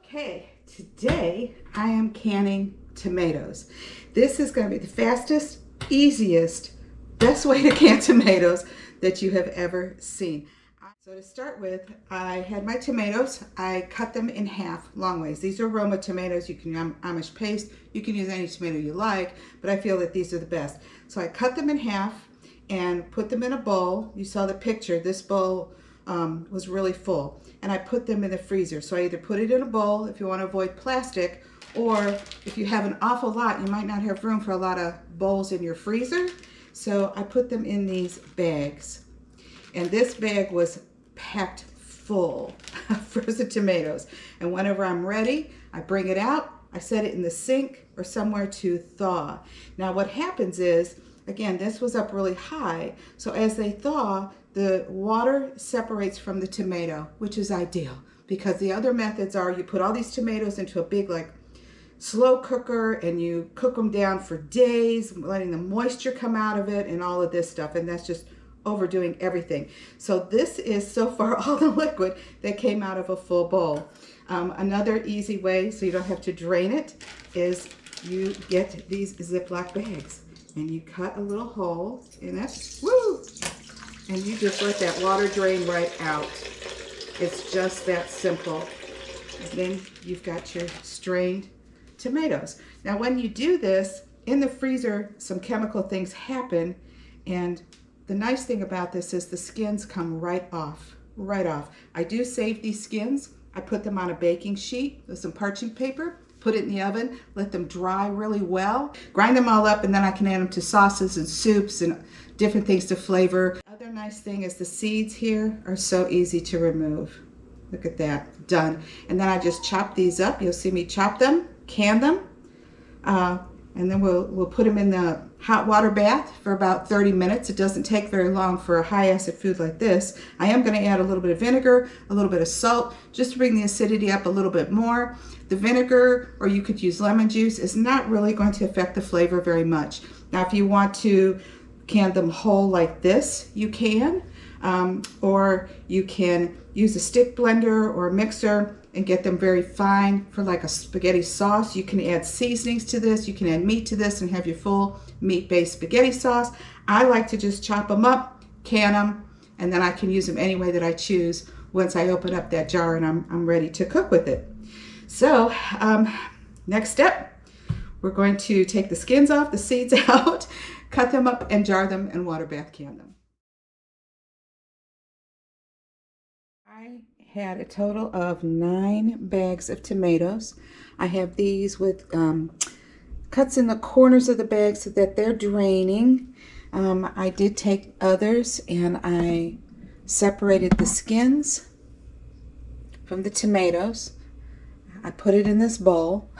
Okay, today I am canning tomatoes. This is going to be the fastest, easiest, best way to can tomatoes that you have ever seen. So to start with, I had my tomatoes. I cut them in half long ways. These are Roma tomatoes. You can use Amish paste. You can use any tomato you like, but I feel that these are the best. So I cut them in half and put them in a bowl. You saw the picture. This bowl was really full, and I put them in the freezer. So I either put it in a bowl if you want to avoid plastic, or if you have an awful lot, you might not have room for a lot of bowls in your freezer. So I put them in these bags, and this bag was packed full of frozen tomatoes. And whenever I'm ready, I bring it out, I set it in the sink or somewhere to thaw. Now what happens is, again, this was up really high, so as they thaw, the water separates from the tomato, which is ideal, because the other methods are you put all these tomatoes into a big slow cooker and you cook them down for days, letting the moisture come out of it and all of this stuff, and that's just overdoing everything. So this is so far all the liquid that came out of a full bowl. Another easy way, so you don't have to drain it, is you get these Ziploc bags and you cut a little hole in it, woo, and you just let that water drain right out. It's just that simple. And then you've got your strained tomatoes. Now when you do this, in the freezer, some chemical things happen, and the nice thing about this is the skins come right off, right off. I do save these skins. I put them on a baking sheet with some parching paper, put it in the oven, let them dry really well, grind them all up, and then I can add them to sauces and soups and different things to flavor. Other nice thing is the seeds here are so easy to remove. Look at that, done. And then I just chop these up. You'll see me chop them, can them, and then we'll put them in the hot water bath for about 30 minutes. It doesn't take very long for a high acid food like this. I am going to add a little bit of vinegar, a little bit of salt, just to bring the acidity up a little bit more. The vinegar, or you could use lemon juice, is not really going to affect the flavor very much. Now if you want to can them whole like this, you can, or you can use a stick blender or a mixer and get them very fine for like a spaghetti sauce. You can add seasonings to this. You can add meat to this and have your full meat-based spaghetti sauce. I like to just chop them up, can them, and then I can use them any way that I choose once I open up that jar and I'm ready to cook with it. So next step, we're going to take the skins off, the seeds out, cut them up and jar them and water bath can them. I had a total of 9 bags of tomatoes. I have these with cuts in the corners of the bag so that they're draining. I did take others and I separated the skins from the tomatoes. I put it in this bowl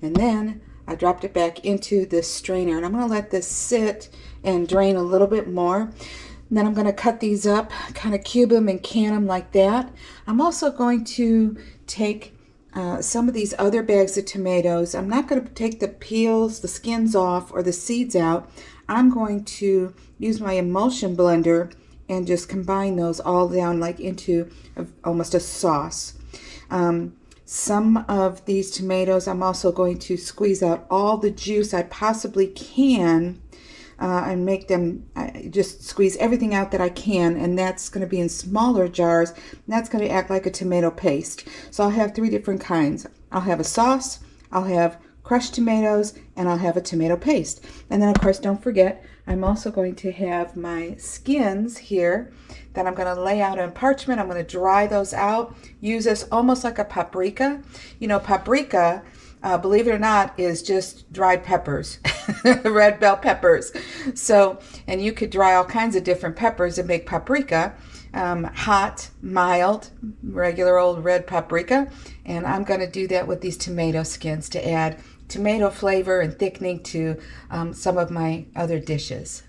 and then I dropped it back into this strainer, and I'm going to let this sit and drain a little bit more. And then I'm going to cut these up, kind of cube them and can them like that. I'm also going to take some of these other bags of tomatoes. I'm not going to take the peels, the skins off, or the seeds out. I'm going to use my emulsion blender and just combine those all down like into almost a sauce. Some of these tomatoes I'm also going to squeeze out all the juice I possibly can and make them, just squeeze everything out that I can, and that's going to be in smaller jars, and that's going to act like a tomato paste. So I'll have 3 different kinds. I'll have a sauce, I'll have crushed tomatoes, and I'll have a tomato paste. And then of course, don't forget, I'm also going to have my skins here that I'm going to lay out on parchment. I'm going to dry those out, use this almost like a paprika. You know, paprika, believe it or not, is just dried peppers, red bell peppers. So, and you could dry all kinds of different peppers and make paprika, hot, mild, regular old red paprika. And I'm going to do that with these tomato skins to add tomato flavor and thickening to some of my other dishes.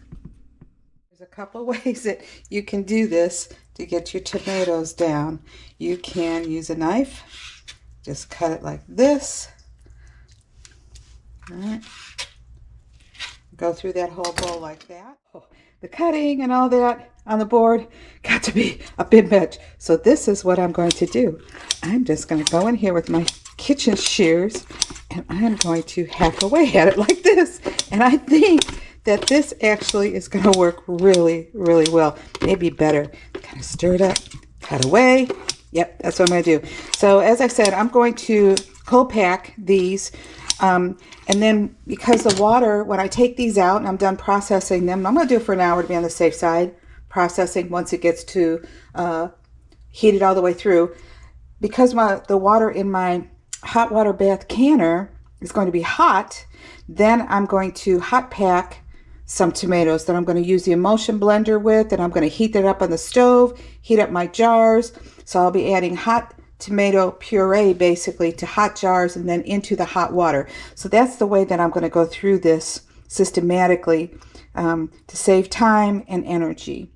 There's a couple of ways that you can do this to get your tomatoes down. You can use a knife, just cut it like this. All right. Go through that whole bowl like that. Oh, the cutting and all that, on the board got to be a bit much. So this is what I'm going to do. I'm just going to go in here with my kitchen shears and I'm going to hack away at it like this. And I think that this actually is going to work really, really well. Maybe better. Kind of stir it up, cut away. Yep, that's what I'm going to do. So as I said, I'm going to cold pack these. And then because the water, when I take these out and I'm done processing them, I'm going to do it for an hour to be on the safe side. Processing once it gets to heated all the way through. Because the water in my hot water bath canner is going to be hot, then I'm going to hot pack some tomatoes that I'm going to use the emulsion blender with, and I'm going to heat it up on the stove, heat up my jars. So I'll be adding hot tomato puree basically to hot jars and then into the hot water. So that's the way that I'm going to go through this systematically to save time and energy.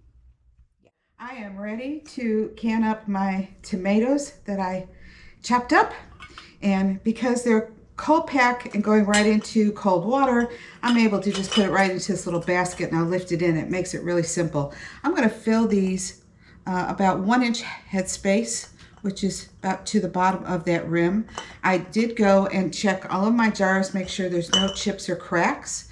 I am ready to can up my tomatoes that I chopped up, and because they're cold pack and going right into cold water, I'm able to just put it right into this little basket and I'll lift it in. It makes it really simple. I'm going to fill these about 1 inch headspace, which is about to the bottom of that rim. I did go and check all of my jars, make sure there's no chips or cracks.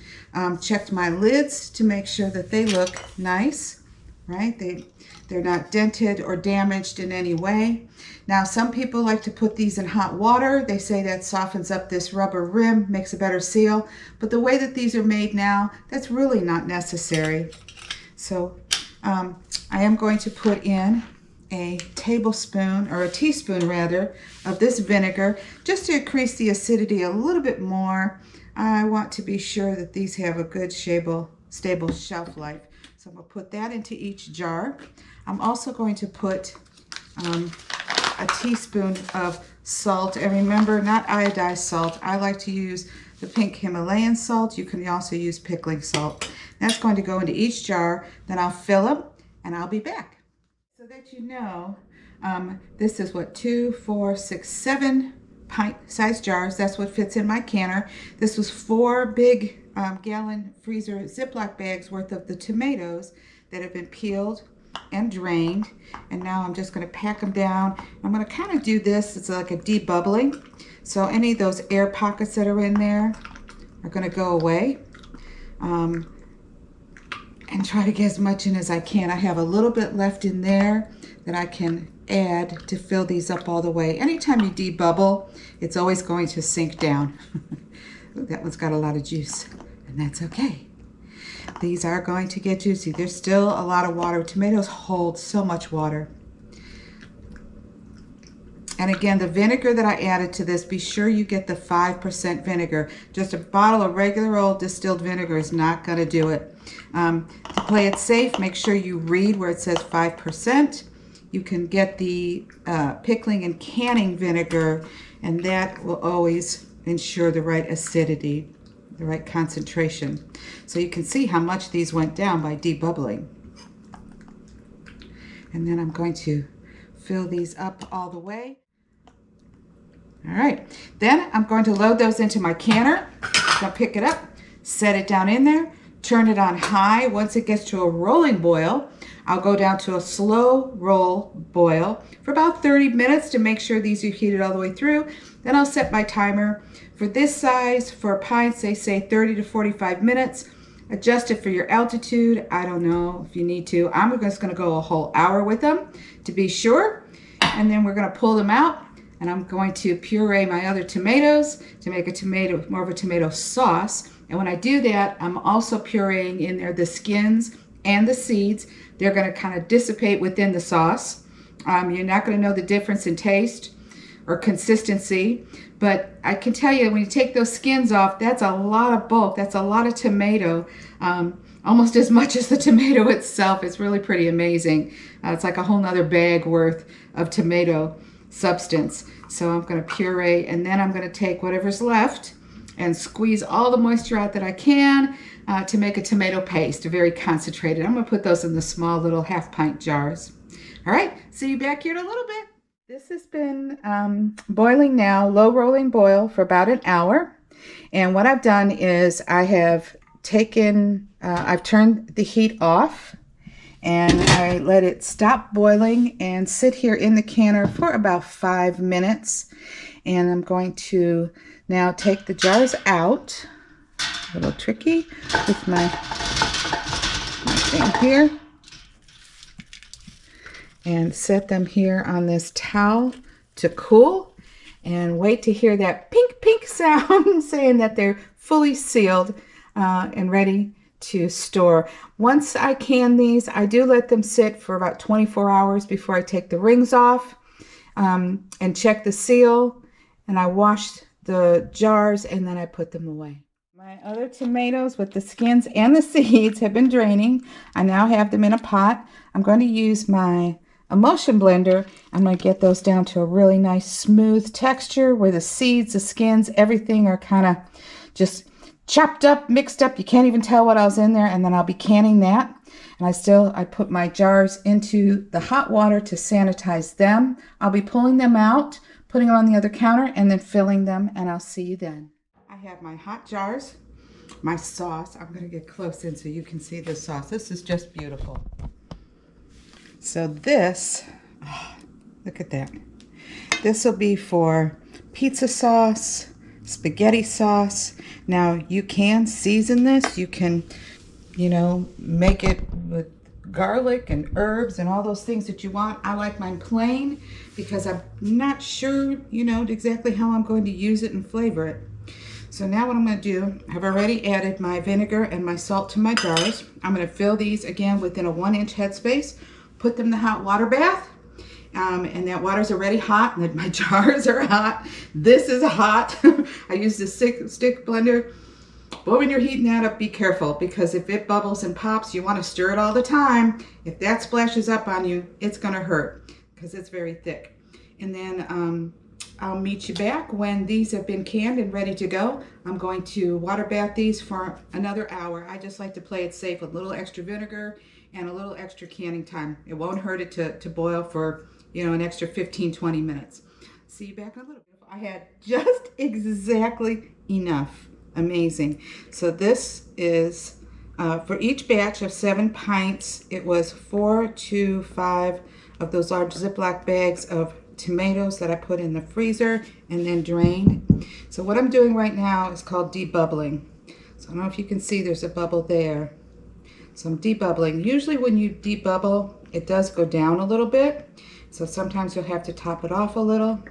Checked my lids to make sure that they look nice, right? They're not dented or damaged in any way. Now, some people like to put these in hot water. They say that softens up this rubber rim, makes a better seal. But the way that these are made now, that's really not necessary. So I am going to put in a tablespoon, or a teaspoon rather, of this vinegar, just to increase the acidity a little bit more. I want to be sure that these have a good, stable shelf life. So I'm going to put that into each jar. I'm also going to put a teaspoon of salt. And remember, not iodized salt. I like to use the pink Himalayan salt. You can also use pickling salt. That's going to go into each jar. Then I'll fill them and I'll be back. So that you know, this is what, 2, 4, 6, 7 pint-sized jars. That's what fits in my canner. This was 4 big gallon freezer Ziploc bags worth of the tomatoes that have been peeled and drained, and now I'm just going to pack them down. I'm going to kind of do this, it's like a debubbling, so any of those air pockets that are in there are going to go away, and try to get as much in as I can. I have a little bit left in there that I can add to fill these up all the way. Anytime you debubble, it's always going to sink down. That one's got a lot of juice, and that's okay. These are going to get juicy. There's still a lot of water. Tomatoes hold so much water. And again, the vinegar that I added to this, be sure you get the 5% vinegar. Just a bottle of regular old distilled vinegar is not going to do it. To play it safe, make sure you read where it says 5%. You can get the pickling and canning vinegar, and that will always ensure the right acidity, the right concentration. So you can see how much these went down by debubbling. And then I'm going to fill these up all the way. All right, then I'm going to load those into my canner. I'm going to pick it up, set it down in there, turn it on high. Once it gets to a rolling boil, I'll go down to a slow roll boil for about 30 minutes to make sure these are heated all the way through. Then I'll set my timer. For this size, for pints, they say 30 to 45 minutes. Adjust it for your altitude. I don't know if you need to. I'm just going to go a whole hour with them to be sure. And then we're going to pull them out. And I'm going to puree my other tomatoes to make more of a tomato sauce. And when I do that, I'm also pureeing in there the skins and the seeds. They're going to kind of dissipate within the sauce. You're not going to know the difference in taste or consistency, but I can tell you when you take those skins off, that's a lot of bulk. That's a lot of tomato, almost as much as the tomato itself. It's really pretty amazing. It's like a whole nother bag worth of tomato substance. So I'm going to puree, and then I'm going to take whatever's left and squeeze all the moisture out that I can to make a tomato paste, very concentrated. I'm going to put those in the small little half-pint jars. All right, see you back here in a little bit. This has been boiling now, low rolling boil for about an hour. And what I've done is I have taken, I've turned the heat off, and I let it stop boiling and sit here in the canner for about 5 minutes. And I'm going to now take the jars out. A little tricky with my thing here. And set them here on this towel to cool. And wait to hear that pink, pink sound saying that they're fully sealed and ready to store. Once I can these, I do let them sit for about 24 hours before I take the rings off and check the seal. And I wash the jars and then I put them away. My other tomatoes with the skins and the seeds have been draining. I now have them in a pot. I'm going to use my emulsion blender. I'm going to get those down to a really nice smooth texture where the seeds, the skins, everything are kind of just chopped up, mixed up. You can't even tell what else in there. And then I'll be canning that. And I put my jars into the hot water to sanitize them. I'll be pulling them out, putting them on the other counter, and then filling them, and I'll see you then. I have my hot jars, my sauce. I'm going to get close in so you can see the sauce. This is just beautiful. So this, oh, look at that. This will be for pizza sauce, spaghetti sauce. Now you can season this. You can, make it with garlic and herbs and all those things that you want. I like mine plain because I'm not sure, exactly how I'm going to use it and flavor it. So now what I'm going to do, I've already added my vinegar and my salt to my jars. I'm going to fill these again within a 1-inch headspace, put them in the hot water bath. And that water's already hot, and my jars are hot. This is hot. I use the stick blender. But when you're heating that up, be careful, because if it bubbles and pops, you want to stir it all the time. If that splashes up on you, it's going to hurt because it's very thick. And then I'll meet you back when these have been canned and ready to go. I'm going to water bath these for another hour. I just like to play it safe with a little extra vinegar and a little extra canning time. It won't hurt it to boil for, an extra 15-20 minutes. See you back in a little bit. I had just exactly enough. Amazing. So this is for each batch of 7 pints. It was 4 to 5 of those large Ziploc bags of tomatoes that I put in the freezer and then drained. So what I'm doing right now is called debubbling. So I don't know if you can see there's a bubble there. So I'm debubbling. Usually when you debubble, it does go down a little bit. So sometimes you'll have to top it off a little.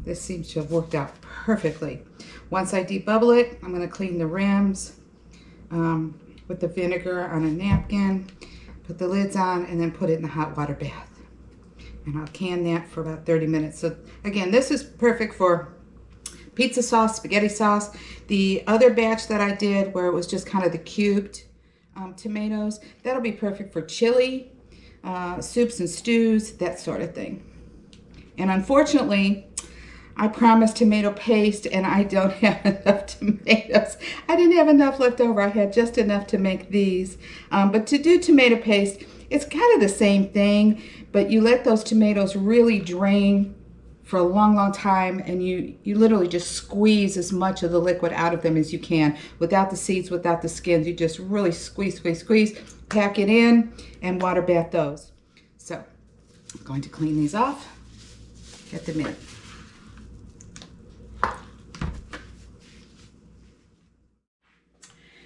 This seems to have worked out perfectly. Once I debubble it, I'm going to clean the rims with the vinegar on a napkin, put the lids on, and then put it in the hot water bath. And I'll can that for about 30 minutes. So again, this is perfect for pizza sauce, spaghetti sauce. The other batch that I did where it was just kind of the cubed tomatoes, that'll be perfect for chili, soups and stews, that sort of thing. And unfortunately, I promised tomato paste and I don't have enough tomatoes. I didn't have enough left over. I had just enough to make these. But to do tomato paste, it's kind of the same thing, but you let those tomatoes really drain for a long, long time, and you literally just squeeze as much of the liquid out of them as you can. Without the seeds, without the skins, you just really squeeze, pack it in, and water bath those. So I'm going to clean these off, get them in.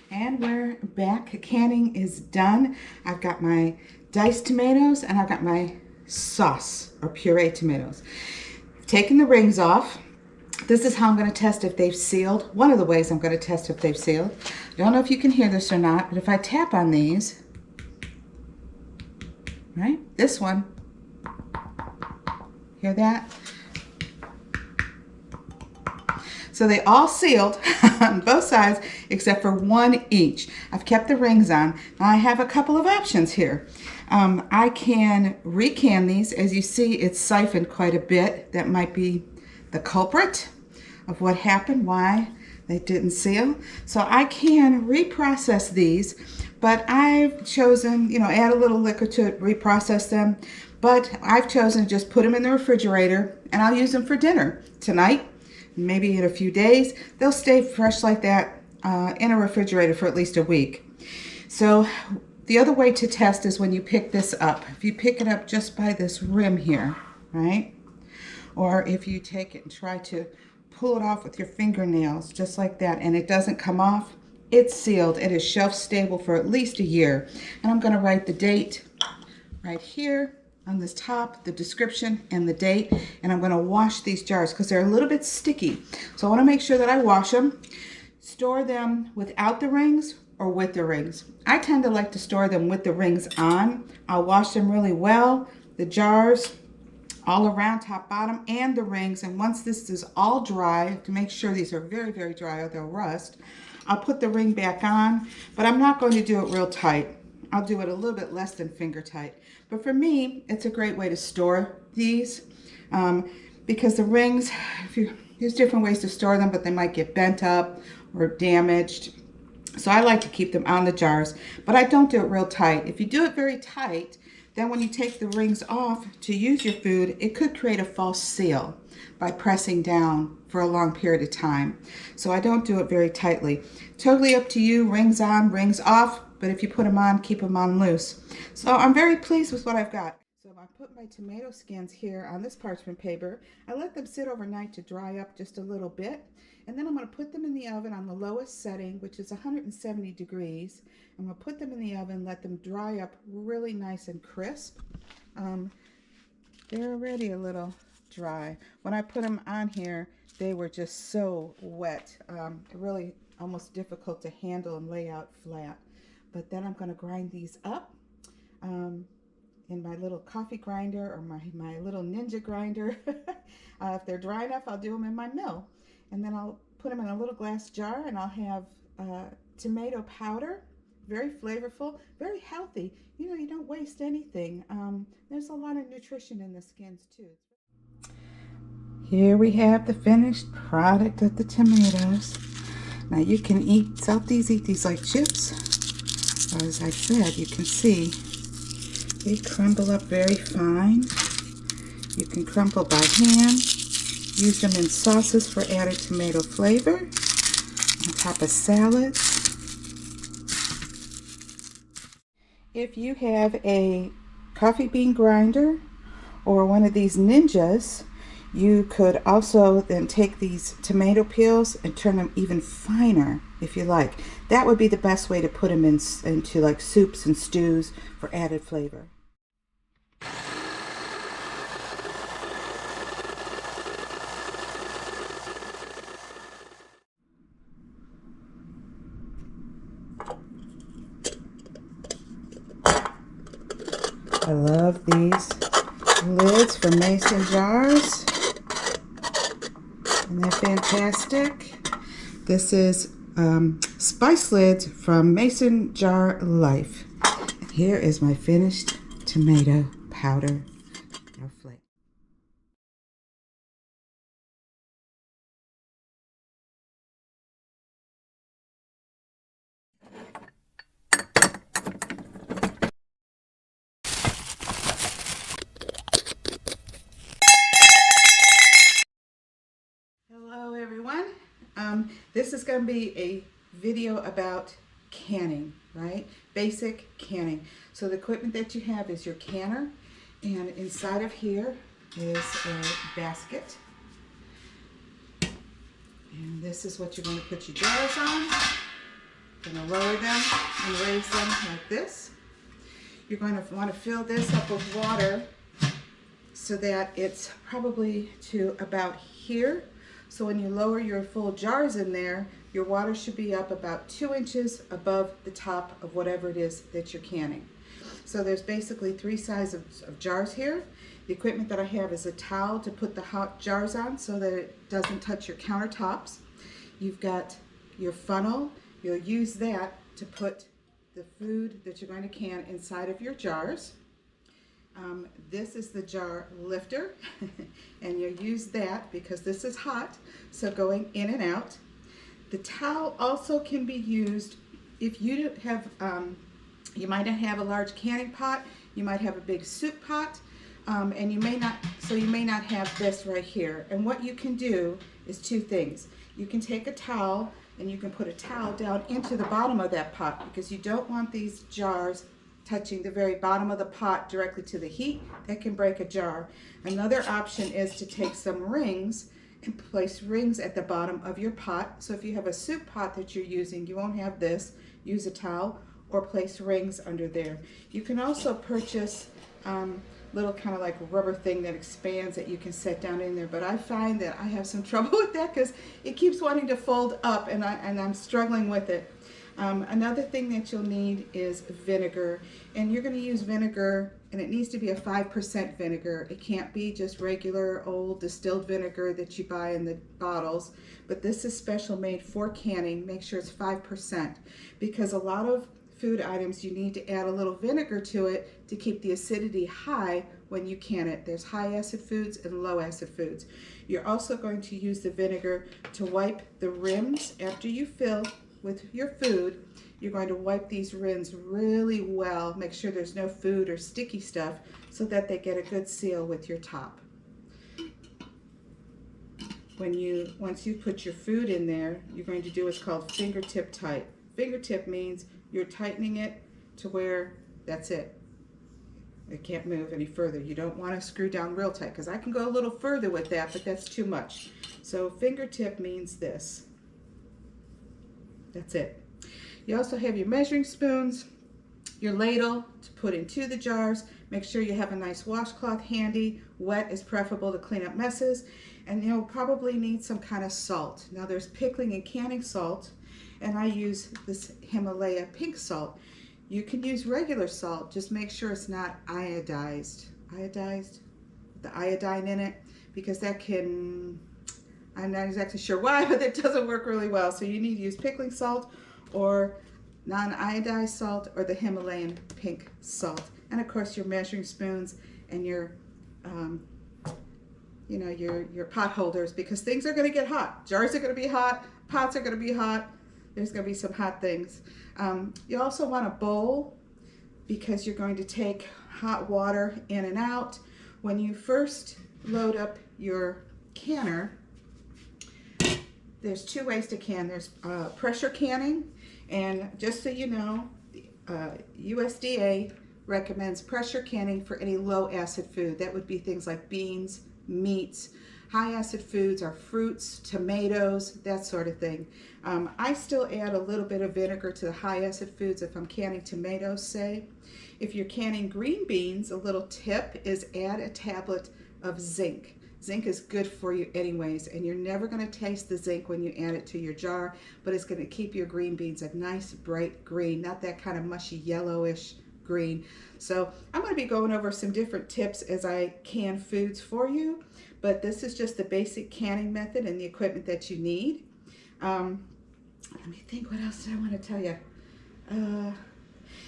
And we're back. Canning is done. I've got my diced tomatoes and I've got my sauce or puree tomatoes. I've taken the rings off. This is how I'm going to test if they've sealed. One of the ways I'm going to test if they've sealed. I don't know if you can hear this or not, but if I tap on these, right, this one, hear that? So they all sealed on both sides except for one each. I've kept the rings on. Now I have a couple of options here. I can recan these. As you see, it's siphoned quite a bit. That might be the culprit of what happened, why they didn't seal. So I can reprocess these, but I've chosen, add a little liquor to it, reprocess them. But I've chosen to just put them in the refrigerator and I'll use them for dinner tonight. Maybe in a few days. They'll stay fresh like that in a refrigerator for at least a week. So The other way to test is when you pick this up. If you pick it up just by this rim here, right? Or if you take it and try to pull it off with your fingernails, just like that, and it doesn't come off, it's sealed. It is shelf stable for at least a year. And I'm gonna write the date right here on this top, the description and the date, and I'm gonna wash these jars because they're a little bit sticky. So I wanna make sure that I wash them. Store them without the rings or with the rings. I tend to like to store them with the rings on. I'll wash them really well, the jars all around, top, bottom, and the rings. And once this is all dry, to make sure these are very, very dry or they'll rust, I'll put the ring back on, but I'm not going to do it real tight. I'll do it a little bit less than finger tight. But for me, it's a great way to store these because the rings, there's different ways to store them, but they might get bent up or damaged. So I like to keep them on the jars, but I don't do it real tight. If you do it very tight, then when you take the rings off to use your food, it could create a false seal by pressing down for a long period of time. So I don't do it very tightly. Totally up to you, rings on, rings off, but if you put them on, keep them on loose. So I'm very pleased with what I've got. So I put my tomato skins here on this parchment paper. I let them sit overnight to dry up just a little bit. And then I'm going to put them in the oven on the lowest setting, which is 170 degrees. I'm going to put them in the oven, let them dry up really nice and crisp. They're already a little dry. When I put them on here, they were just so wet. Really almost difficult to handle and lay out flat. But then I'm going to grind these up in my little coffee grinder or my little ninja grinder. If they're dry enough, I'll do them in my mill. And then I'll put them in a little glass jar, and I'll have tomato powder, very flavorful, very healthy. You know, you don't waste anything. There's a lot of nutrition in the skins too. Here we have the finished product of the tomatoes. Now you can eat these like chips. As I said, you can see they crumble up very fine. You can crumble by hand. Use them in sauces for added tomato flavor, on top of salads. If you have a coffee bean grinder or one of these ninjas, you could also then take these tomato peels and turn them even finer if you like. That would be the best way to put them into like soups and stews for added flavor. I love these lids from Mason jars, and they're fantastic. This is spice lids from Mason Jar Life. And here is my finished tomato powder flake. Hello everyone. This is going to be a video about canning, right? Basic canning. So the equipment that you have is your canner, and inside of here is a basket. And this is what you're going to put your jars on. You're going to lower them and raise them like this. You're going to want to fill this up with water so that it's probably to about here. So when you lower your full jars in there, your water should be up about 2 inches above the top of whatever it is that you're canning. So there's basically 3 sizes of jars here. The equipment that I have is a towel to put the hot jars on so that it doesn't touch your countertops. You've got your funnel. You'll use that to put the food that you're going to can inside of your jars. This is the jar lifter, and you'll use that because this is hot, so going in and out. The towel also can be used if you have, you might not have a large canning pot, you might have a big soup pot, and you may not have this right here. And what you can do is 2 things. You can take a towel and you can put a towel down into the bottom of that pot because you don't want these jars touching the very bottom of the pot directly to the heat, that can break a jar. Another option is to take some rings and place rings at the bottom of your pot. So if you have a soup pot that you're using, you won't have this. Use a towel or place rings under there. You can also purchase little kind of like rubber thing that expands that you can set down in there, but I find that I have some trouble with that because it keeps wanting to fold up, and I'm struggling with it. Another thing that you'll need is vinegar, and you're going to use vinegar, and it needs to be a 5% vinegar. It can't be just regular old distilled vinegar that you buy in the bottles, but this is special made for canning. Make sure it's 5%, because a lot of food items you need to add a little vinegar to it to keep the acidity high when you can it. There's high acid foods and low acid foods. You're also going to use the vinegar to wipe the rims after you fill with your food. You're going to wipe these rims really well, make sure there's no food or sticky stuff so that they get a good seal with your top. Once you put your food in there, you're going to do what's called fingertip tight. Fingertip means you're tightening it to where that's it. It can't move any further. You don't want to screw down real tight, because I can go a little further with that, but that's too much. So fingertip means this. That's it. You also have your measuring spoons, your ladle to put into the jars. Make sure you have a nice washcloth handy. Wet is preferable to clean up messes. And you'll probably need some kind of salt. Now there's pickling and canning salt, and I use this Himalaya pink salt. You can use regular salt, just make sure it's not iodized. Iodized? The iodine in it, because that can, I'm not exactly sure why, but it doesn't work really well. So you need to use pickling salt or non-iodized salt or the Himalayan pink salt. And of course your measuring spoons and your your pot holders, because things are going to get hot. Jars are going to be hot, pots are going to be hot. There's going to be some hot things. You also want a bowl, because you're going to take hot water in and out. When you first load up your canner, there's two ways to can. There's pressure canning, and just so you know, USDA recommends pressure canning for any low acid food. That would be things like beans, meats. High acid foods are fruits, tomatoes, that sort of thing. I still add a little bit of vinegar to the high acid foods if I'm canning tomatoes, say. If you're canning green beans, a little tip is add a tablet of zinc. Zinc is good for you anyways, and you're never going to taste the zinc when you add it to your jar, but it's going to keep your green beans a nice bright green, not that kind of mushy yellowish green. So I'm going to be going over some different tips as I can foods for you, but this is just the basic canning method and the equipment that you need. Let me think, what else did I want to tell you?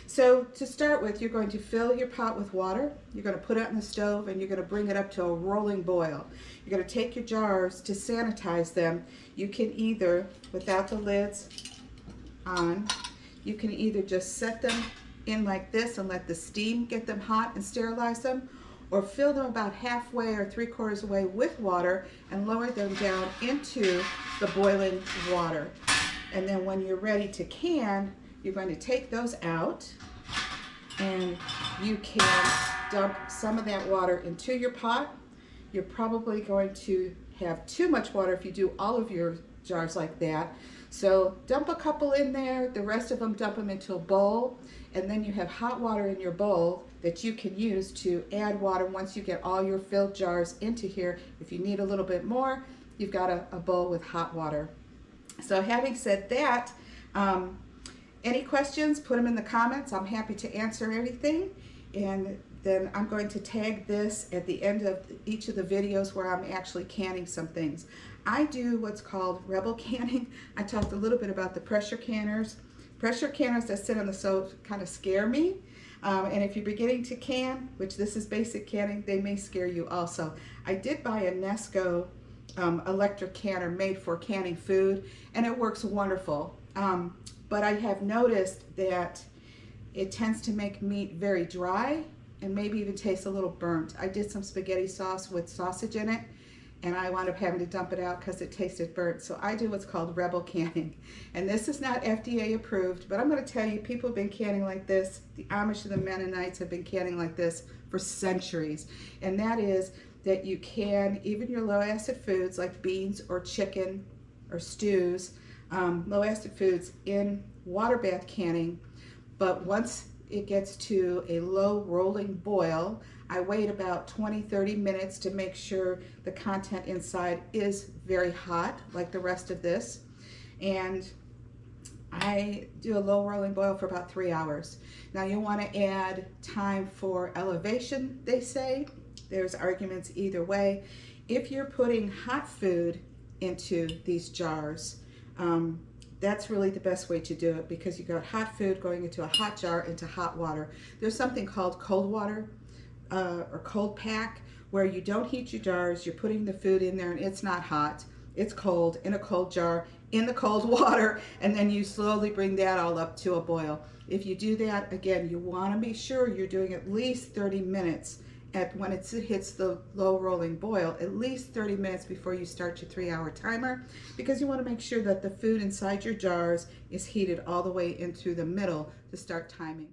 So to start with, you're going to fill your pot with water. You're going to put it on the stove, and you're going to bring it up to a rolling boil. You're going to take your jars to sanitize them. You can either, without the lids on, you can either just set them in like this and let the steam get them hot and sterilize them, or fill them about halfway or 3/4 away with water and lower them down into the boiling water. And then when you're ready to can, you're going to take those out, and you can dump some of that water into your pot. You're probably going to have too much water if you do all of your jars like that. So dump a couple in there, the rest of them dump them into a bowl, and then you have hot water in your bowl that you can use to add water once you get all your filled jars into here. If you need a little bit more, you've got a bowl with hot water. So having said that, any questions, put them in the comments. I'm happy to answer anything. And then I'm going to tag this at the end of each of the videos where I'm actually canning some things. I do what's called rebel canning. I talked a little bit about the pressure canners. Pressure canners that sit on the stove kind of scare me. And if you're beginning to can, which this is basic canning, they may scare you also. I did buy a Nesco electric canner made for canning food, and it works wonderful. But I have noticed that it tends to make meat very dry and maybe even taste a little burnt. I did some spaghetti sauce with sausage in it, and I wound up having to dump it out because it tasted burnt. So I do what's called rebel canning. And this is not FDA approved, but I'm going to tell you, people have been canning like this. The Amish and the Mennonites have been canning like this for centuries. And that is that you can, even your low acid foods like beans or chicken or stews, low acid foods in water bath canning. But once it gets to a low rolling boil, I wait about 20-30 minutes to make sure the content inside is very hot, like the rest of this. And I do a low rolling boil for about 3 hours. Now you want to add time for elevation, they say. There's arguments either way. If you're putting hot food into these jars, that's really the best way to do it, because you got hot food going into a hot jar into hot water. There's something called cold water or cold pack, where you don't heat your jars, you're putting the food in there and it's not hot, it's cold in a cold jar in the cold water, and then you slowly bring that all up to a boil. If you do that, again, you want to be sure you're doing at least 30 minutes when it hits the low rolling boil, at least 30 minutes before you start your 3-hour timer, because you want to make sure that the food inside your jars is heated all the way into the middle to start timing.